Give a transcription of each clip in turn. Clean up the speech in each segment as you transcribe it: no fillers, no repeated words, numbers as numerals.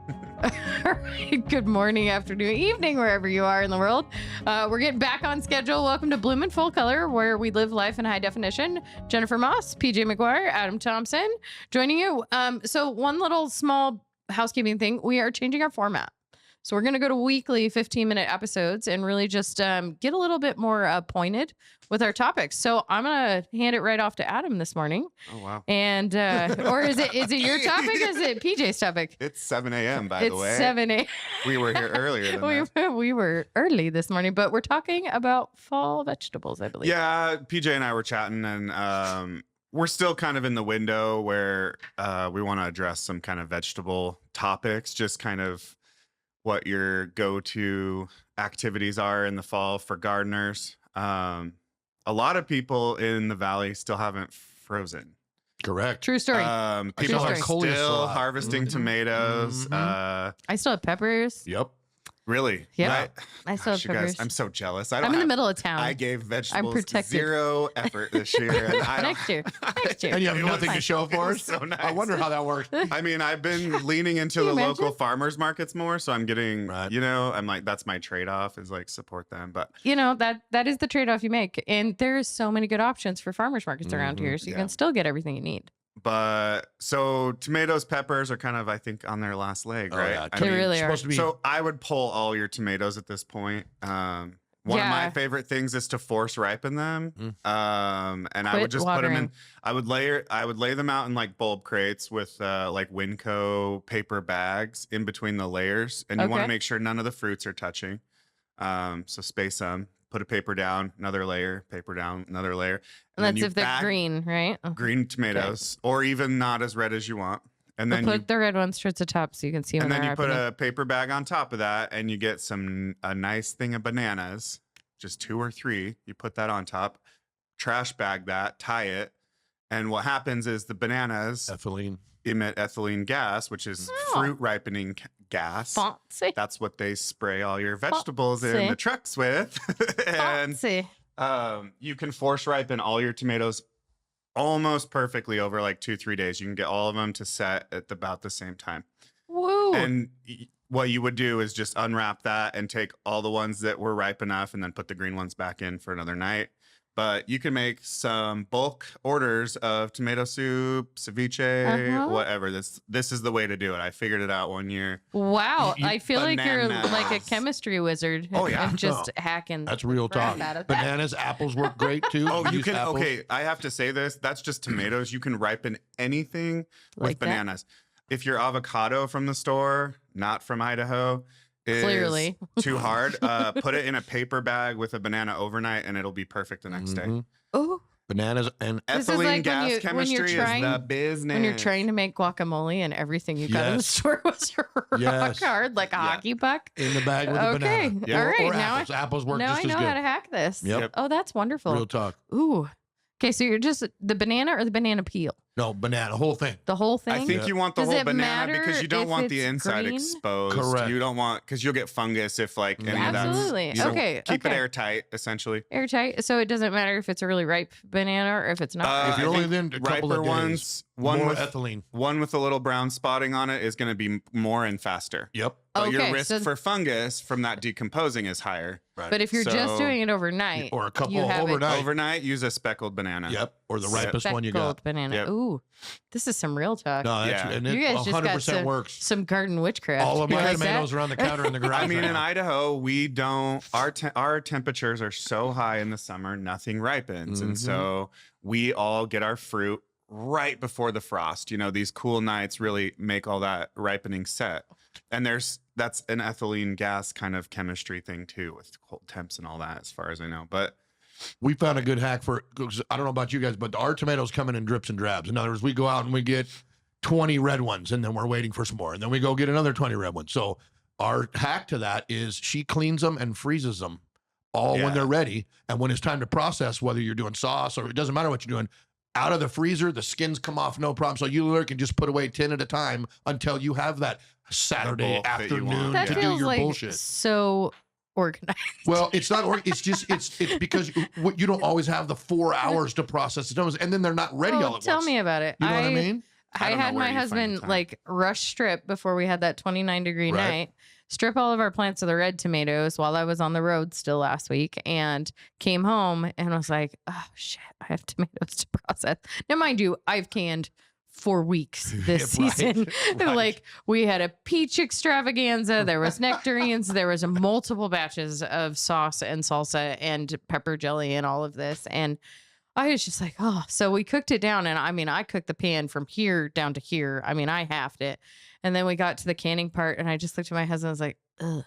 All right. Good morning, afternoon, evening, wherever you are in the world. We're getting back on schedule. Welcome to Bloom in Full Color, where we live life in high definition. Jennifer Moss, PJ McGuire, Adam Thompson, joining you. So one little small housekeeping thing. We are changing our format. So we're going to go to weekly 15-minute episodes and really just get a little bit more pointed with our topics. So I'm going to hand it right off to Adam this morning. Oh, wow. And, or is it your topic? Or is it PJ's topic? It's 7 a.m., by the way. It's 7 a.m. We were here earlier than that. We were early this morning, but we're talking about fall vegetables, I believe. Yeah, PJ and I were chatting, and we're still kind of in the window where we want to address some kind of vegetable topics, just kind of what your go-to activities are in the fall for gardeners. A lot of people in the valley still haven't frozen. Correct. True story. People are True story. still harvesting tomatoes. I still have peppers. Yep. Really? Yeah. Right? I still have Gosh, you peppers. guys, I'm so jealous. I'm in the middle of town. I gave vegetables protected. 0 effort this year. And Next year. And you have nothing to show for It was it? so nice. I wonder how that worked. I mean, I've been leaning into Can the you local imagine? farmers markets more, so I'm getting, Right. I'm like, that's my trade-off is like support them. But You know, that is the trade-off you make. And there's so many good options for farmers markets around here. So you Yeah. can still get everything you need. so tomatoes, peppers are kind of, I think, on their last leg, Oh, right? yeah. I They mean, really are. Supposed to be. So I would pull all your tomatoes at this point. One of my Yeah. favorite things is to force ripen them. And I Quit would just put them in. watering. I would lay them out in like bulb crates with like Winco paper bags in between the layers, and you want Okay. to make sure none of the fruits are touching. So space them. Put a paper down, another layer, paper down, another layer. And then that's you if they're bag green, right? green tomatoes, or even not as red as you want. And We'll then you put the red ones towards the top so you can see when and then they're you put ripening. a paper bag on top of that, and you get a nice thing of bananas, just 2 or 3. You put that on top, trash bag that, tie it, and what happens is the bananas Ethylene. emit ethylene gas, which is fruit ripening gas. Fancy. That's what they spray all your vegetables in Fancy. the trucks with, and Fancy. you can force ripen all your tomatoes almost perfectly over like 2-3 days. You can get all of them to set at about the same time. Woo. And what you would do is just unwrap that and take all the ones that were ripe enough and then put the green ones back in for another night. But you can make some bulk orders of tomato soup, ceviche, whatever. This is the way to do it. I figured it out one year. Wow. I feel like you're bananas. like a chemistry wizard. Oh, yeah. And just hacking. That's real crap talk. out of that. Bananas, apples work great too. Oh, you Use can. apples. Okay, I have to say this. That's just tomatoes. You can ripen anything Like with that? bananas. If your avocado from the store, not from Idaho, is Clearly. too hard, put it in a paper bag with a banana overnight, and it'll be perfect the next day. Mhm. Oh, Bananas and This is Ethylene like gas when you're chemistry trying- is the business. when you're trying to make guacamole and everything you got in the Yes. store was rock Yes. hard, like a Yeah. hockey puck. in the bag with a Okay. banana. Yeah. All right. Or Now apples. Apples work now just I know as how to good. hack this. Yep. Oh, that's wonderful. Real talk. Ooh. Okay, so you're just the banana or the banana peel? No, banana, whole thing. The whole thing? I think you want the Does whole it banana matter because you don't if want the it's inside green? exposed. Correct. You don't want because you'll get fungus if like any of that's Absolutely. so Okay, keep it okay. airtight essentially. Airtight. So it doesn't matter if it's a really ripe banana or if it's not. ripe. If you're I only think then a couple riper of days, ones, one more with ethylene. one with a little brown spotting on it is going to be more and faster. Yep. But your Okay, risk so- for fungus from that decomposing is higher. Right. But if you're just So- doing it overnight, or a couple you have it overnight. Overnight, use a speckled banana. Yep. Or the Yep. ripest one you got. speckled banana. Yep. Ooh, this is some real talk. No, that's, Yeah. and You it guys just got 100% works. Some garden witchcraft. All of You my like that? tomatoes are on the counter in the garage. I mean, right in now. Idaho, we don't. Our temperatures are so high in the summer, nothing ripens, and Mhm. so we all get our fruit right before the frost. You know, these cool nights really make all that ripening set. And that's an ethylene gas kind of chemistry thing too, with cold temps and all that, as far as I know. But We found a good hack for, 'cause I don't know about you guys, but our tomatoes come in drips and drabs. In other words, we go out and we get 20 red ones, and then we're waiting for some more. And then we go get another 20 red ones. So our hack to that is she cleans them and freezes them all Yeah. when they're ready. And when it's time to process, whether you're doing sauce or it doesn't matter what you're doing, out of the freezer, the skins come off, no problem. So you literally can just put away 10 at a time until you have that Saturday bulk that you want. afternoon That to do feels your like bullshit. so organized. Well, it's not. It's just. It's because you don't always have the 4 hours to process the tomatoes, and then they're not ready all at Tell once. me about it. You know what I mean? I don't know had where my you find the husband time. like rush strip before we had that 29-degree Right. night, strip all of our plants of the red tomatoes while I was on the road still last week, and came home and was like, oh shit, I have tomatoes to process. Now, mind you, I've canned for weeks this Yeah, right, season. right. Like we had a peach extravaganza, there was nectarines, there was multiple batches of sauce and salsa and pepper jelly and all of this. And I was just like, oh, so we cooked it down. And I mean, I cooked the pan from here down to here. I mean, I halved it. And then we got to the canning part and I just looked at my husband. I was like, ugh,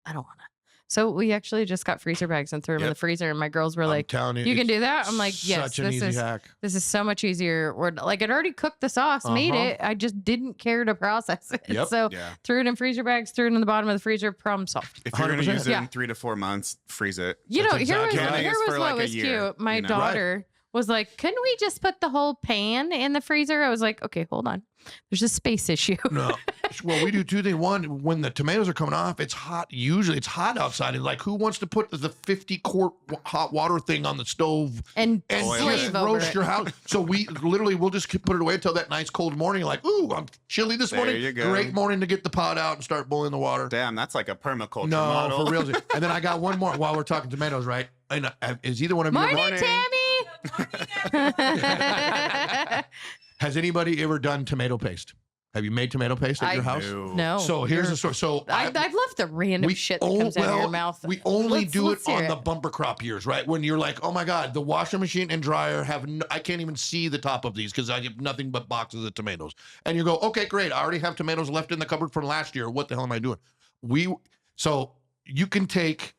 I don't want to. So we actually just got freezer bags and threw them in the Yep. freezer. And my girls were I'm like, telling you can it's do that? I'm like, yes, such an easy hack. this is so much easier. Or like I'd already cooked the sauce, made Uh-huh. it. I just didn't care to process it. Yep. So Yeah. threw it in freezer bags, threw it in the bottom of the freezer, problem solved. If you're going to 100%. use it Yeah. in 3 to 4 months, freeze it. You know, That's here exactly was right. here Canning is was for what like a was year, cute. My you know? daughter was like, "Couldn't we just put the whole pan in the freezer?" I was like, "Okay, hold on. There's a space issue." No. Well, we do two things. One, when the tomatoes are coming off, it's hot. Usually it's hot outside. And like, who wants to put the 50-quart hot water thing on the stove and and slave just over roast it. your house? So we'll just put it away until that nice cold morning. Like, ooh, I'm chilly this There morning. you go. Great morning to get the pot out and start boiling the water. Damn, that's like a permaculture No, model. for real. And then I got one more while we're talking tomatoes, right? And is either one of you Morning, Morning. Tammy. has anybody ever done tomato paste? Have you made tomato paste at your house? No. So here's the story. So I've loved the random shit that comes out of your mouth. We only do Let's it hear on the bumper crop years, right? When you're like, oh my God, the washing machine and dryer I can't even see the top of these because I have nothing but boxes of tomatoes. And you go, okay, great. I already have tomatoes left in the cupboard from last year. What the hell am I doing? So you can take,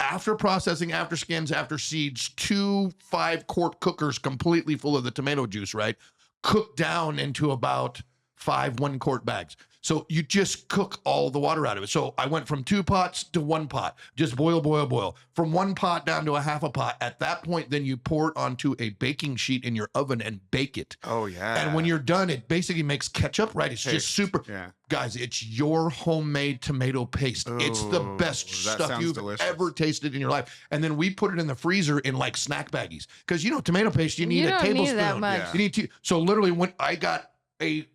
after processing, after skins, after seeds, 2 5-quart cookers completely full of the tomato juice, right? Cook down into about 5 1-quart bags. So you just cook all the water out of it. So I went from 2 pots to 1 pot. Just boil, boil, boil. From 1 pot down to a half a pot. At that point, then you pour it onto a baking sheet in your oven and bake it. Oh, yeah. And when you're done, it basically makes ketchup, right? It's Paste. just super. Yeah. Guys, it's your homemade tomato paste. It's the Ooh, best that stuff sounds you've delicious. ever tasted in your life. And then we put it in the freezer in like snack baggies. Because, tomato paste, you need You a don't need tablespoon. that much. Yeah. You need to. So literally, when I got a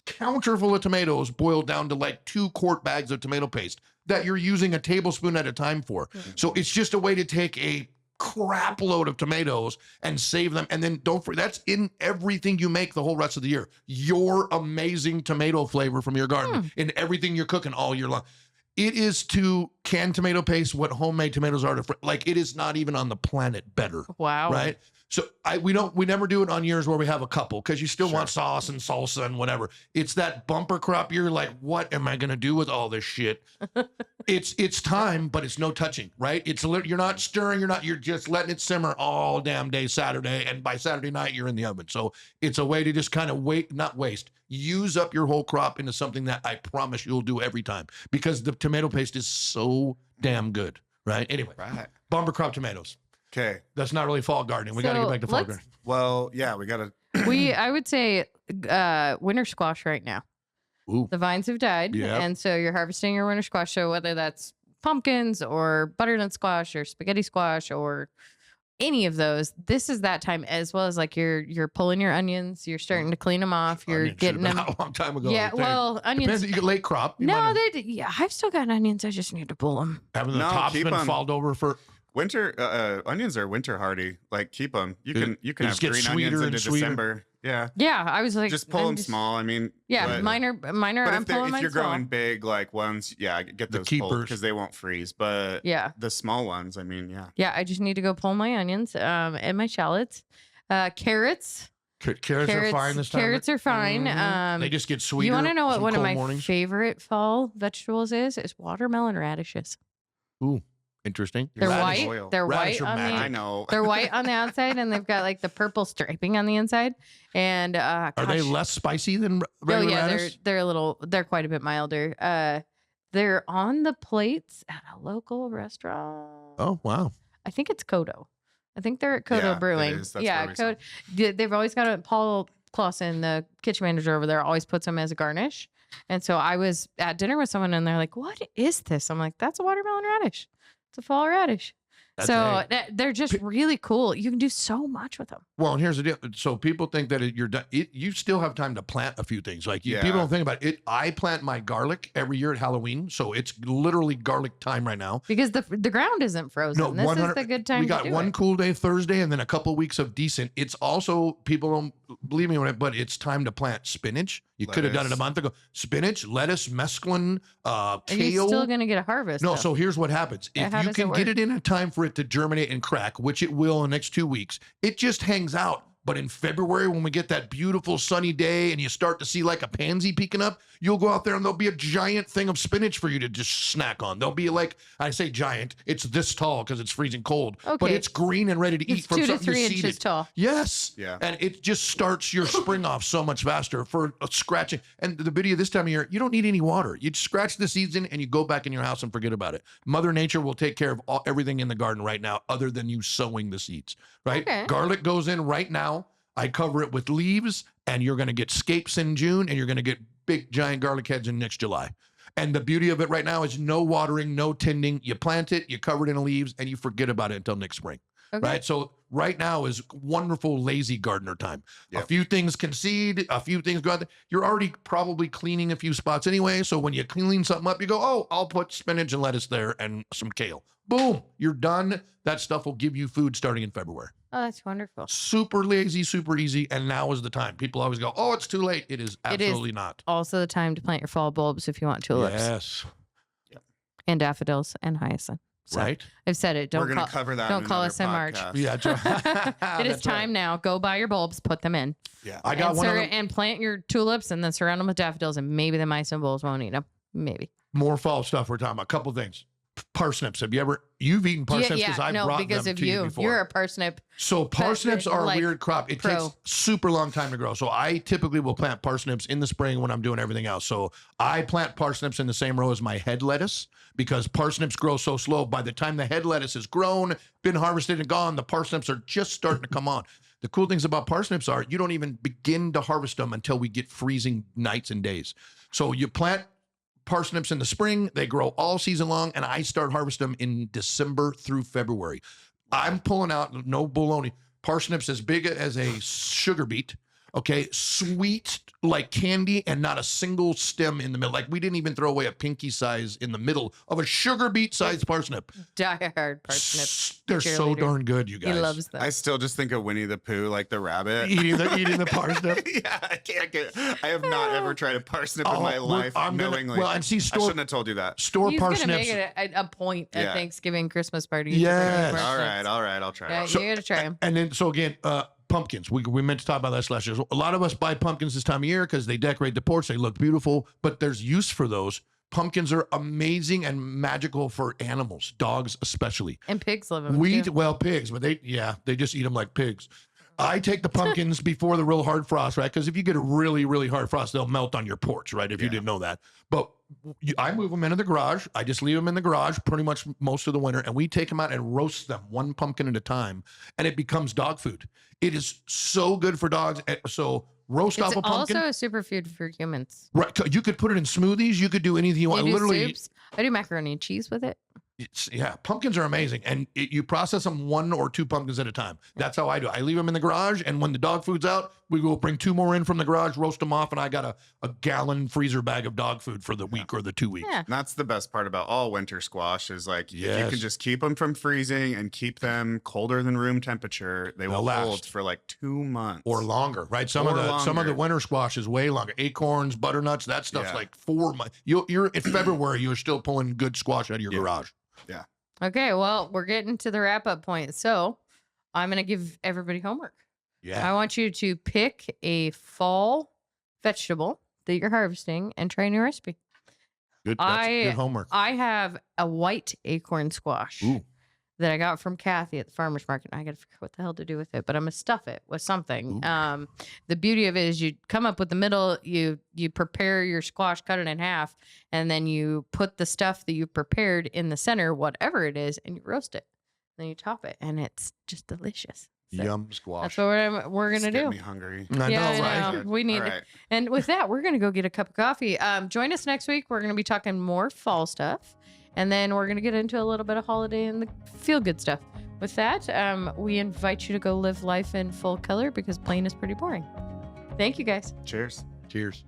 counter full of tomatoes boiled down to like 2-quart bags of tomato paste that you're using a tablespoon at a time for. So it's just a way to take a crap load of tomatoes and save them. And then don't forget, that's in everything you make the whole rest of the year. Your amazing tomato flavor from your garden in everything you're cooking all year long. It is to canned tomato paste what homemade tomatoes are to like. It is not even on the planet better. Wow. Right. So we never do it on years where we have a couple because you still want sauce and salsa and whatever. It's that bumper crop year. Like, what am I going to do with all this shit? It's time, but it's no touching, right? You're not stirring. You're just letting it simmer all damn day Saturday. And by Saturday night, you're in the oven. So it's a way to just kind of not waste, use up your whole crop into something that I promise you'll do every time because the tomato paste is so damn good, right? Anyway, Right. bumper crop tomatoes. Okay. That's not really fall gardening. We got to So get back to fall let's- gardening. Well, yeah, we got to. I would say winter squash right now. Ooh. The vines have died. Yep. And so you're harvesting your winter squash. So whether that's pumpkins or butternut squash or spaghetti squash or any of those, this is that time, as well as like you're pulling your onions, you're starting to clean them off, you're Onions getting should've been them. out a long time ago. Yeah, I think. well, onions. Depends. You get late crop. You No, might yeah, I've still got onions. I just need to pull them. having the No, top's keep been 'em. falled over for. Winter onions are winter hardy. Like keep them. You They- can they have just get green sweeter onions and into sweeter. December. Yeah. Yeah, I was like, Just pull I'm them just- small. I mean, Yeah, but, minor. But I'm pulling if mine you're small. growing big like ones, yeah, get The those keepers. because they won't freeze. But Yeah, the small ones, I mean, yeah. yeah. I just need to go pull my onions and my shallots, carrots. Carrots are fine this time. Carrots are fine. Mhm. They just get sweeter. You want to know what some one of cold my mornings. favorite fall vegetables is? Is watermelon radishes. Ooh, interesting. They're Radish white. oil. They're Radish white are on magic. I the. know. They're white on the outside, and they've got like the purple striping on the inside. And Are they gosh. less spicy than Oh regular yeah, radish? they're quite a bit milder. They're on the plates at a local restaurant. Oh wow. I think it's Kodo. I think they're at Kodo Yeah, it Brewing. is. That's Yeah, where we saw Kodo. They've always got a Paul Clausen, the kitchen manager over there, always puts them as a garnish. And so I was at dinner with someone, and they're like, "What is this?" I'm like, "That's a watermelon radish. It's a fall radish." So they're just really cool. You can do so much with them. Well, and here's the deal. So people think that you're done. You still have time to plant a few things. Like people don't think about it. I plant my garlic every year at Halloween, so it's literally garlic time right now. Because the ground isn't frozen. No, this is the good time. We got to do one it. cool day Thursday, and then a couple weeks of decent. It's also, people don't believe me on it, but it's time to plant spinach. You could have done it a month ago. Spinach, lettuce, mesclun, And kale. you're still gonna get a harvest. No, though. so here's what happens. If how you does it can work? get it in a time for it to germinate and crack, which it will in the next 2 weeks, it just hangs out. But in February, when we get that beautiful sunny day and you start to see like a pansy peeking up, you'll go out there and there'll be a giant thing of spinach for you to just snack on. There'll be like, I say giant, it's this tall because it's freezing cold, but Okay. it's green and ready to It's eat from 2 to something you 3 inches seeded. tall. Yes. Yeah. And it just starts your spring off so much faster for scratching. And the beauty of this time of year, you don't need any water. You just scratch the seeds in and you go back in your house and forget about it. Mother Nature will take care of everything in the garden right now other than you sowing the seeds, right? Okay. Garlic goes in right now. I cover it with leaves, and you're going to get scapes in June, and you're going to get big, giant garlic heads in next July. And the beauty of it right now is no watering, no tending. You plant it, you cover it in leaves, and you forget about it until next spring. Okay. Right? So right now is wonderful, lazy gardener time. Yep. A few things can seed, a few things go out there. You're already probably cleaning a few spots anyway. So when you clean something up, you go, oh, I'll put spinach and lettuce there and some kale. Boom, you're done. That stuff will give you food starting in February. Oh, that's wonderful. Super lazy, super easy, and now is the time. People always go, oh, it's too late. It is absolutely not. Also the time to plant your fall bulbs if you want tulips Yes. and daffodils and hyacinth. So Right? I've said it. We're Don't going call, to cover that don't in call another us in March. podcast. Yeah. It is That's time right. now. Go buy your bulbs, put them in. Yeah. I got and, one of them. and plant your tulips and then surround them with daffodils and maybe the mice and bulls won't eat them. Maybe. More fall stuff we're talking about. A couple things. Parsnips. You've eaten parsnips because I no, brought because them of to you you. before. You're a parsnip. So parsnips are a like, weird crop. It pro. takes super long time to grow. So I typically will plant parsnips in the spring when I'm doing everything else. So I plant parsnips in the same row as my head lettuce because parsnips grow so slow. By the time the head lettuce is grown, been harvested and gone, the parsnips are just starting to come on. The cool things about parsnips are you don't even begin to harvest them until we get freezing nights and days. So you plant parsnips in the spring, they grow all season long, and I start harvesting them in December through February. I'm pulling out, no baloney, parsnips as big as a sugar beet, okay, sweet like candy, and not a single stem in the middle. Like we didn't even throw away a pinky size in the middle of a sugar beet sized parsnip. Die hard parsnip. They're so cheerleader. darn good, you He guys. loves them. I still just think of Winnie the Pooh, like the rabbit. eating the parsnip. Yeah, I can't get. I have not ever tried a parsnip in my life knowingly. Well, and see, I store shouldn't have told you that. store He's going to parsnips. make it a point at Yeah. Thanksgiving, Christmas parties. Yes. All right, I'll try. Yeah, it. you got to try them. And then, so again, pumpkins. We meant to talk about that last year. So a lot of us buy pumpkins this time of year because they decorate the porch. They look beautiful, but there's use for those. Pumpkins are amazing and magical for animals, dogs especially. And pigs love them. We too. well, pigs, but they just eat them like pigs. I take the pumpkins before the real hard frost, right? Because if you get a really, really hard frost, they'll melt on your porch, right? If you didn't know that. But I move them into the garage. I just leave them in the garage pretty much most of the winter, and we take them out and roast them one pumpkin at a time, and it becomes dog food. It is so good for dogs. So roast It's off a pumpkin. also a superfood for humans. Right, you could put it in smoothies. You could do anything you want. You do Literally, soups. I do macaroni and cheese with it. pumpkins are amazing, and you process them 1 or 2 pumpkins at a time. That's how I do it. I leave them in the garage, and when the dog food's out, we will bring 2 more in from the garage, roast them off, and I got a gallon freezer bag of dog food for the week or the 2 weeks. Yeah. And that's the best part about all winter squash is like if you Yes. can just keep them from freezing and keep them colder than room temperature, they They'll will last. hold for like 2 months Or longer, right? Some of Or the longer. winter squash is way longer. Acorns, butternuts, that stuff's Yeah. like 4 months. You're in February, you're still pulling good squash out of your Yeah. garage. Okay, well, we're getting to the wrap up point. So I'm going to give everybody homework. I want you to pick a fall vegetable that you're harvesting and try a new recipe. Good. That's good homework. I have a white acorn squash Ooh. that I got from Kathy at the farmer's market. I got to figure out what the hell to do with it, but I'm going to stuff it with something. Ooh. The beauty of it is you come up with the middle, you prepare your squash, cut it in half, and then you put the stuff that you've prepared in the center, whatever it is, and you roast it. Then you top it, and it's just delicious. So Yum squash. that's what we're It's going to getting do. me hungry. I Yeah, know, I right? know. We need All it. right. And with that, we're going to go get a cup of coffee. Join us next week. We're going to be talking more fall stuff. And then we're going to get into a little bit of holiday and the feel good stuff. With that, we invite you to go live life in full color because plain is pretty boring. Thank you, guys. Cheers. Cheers.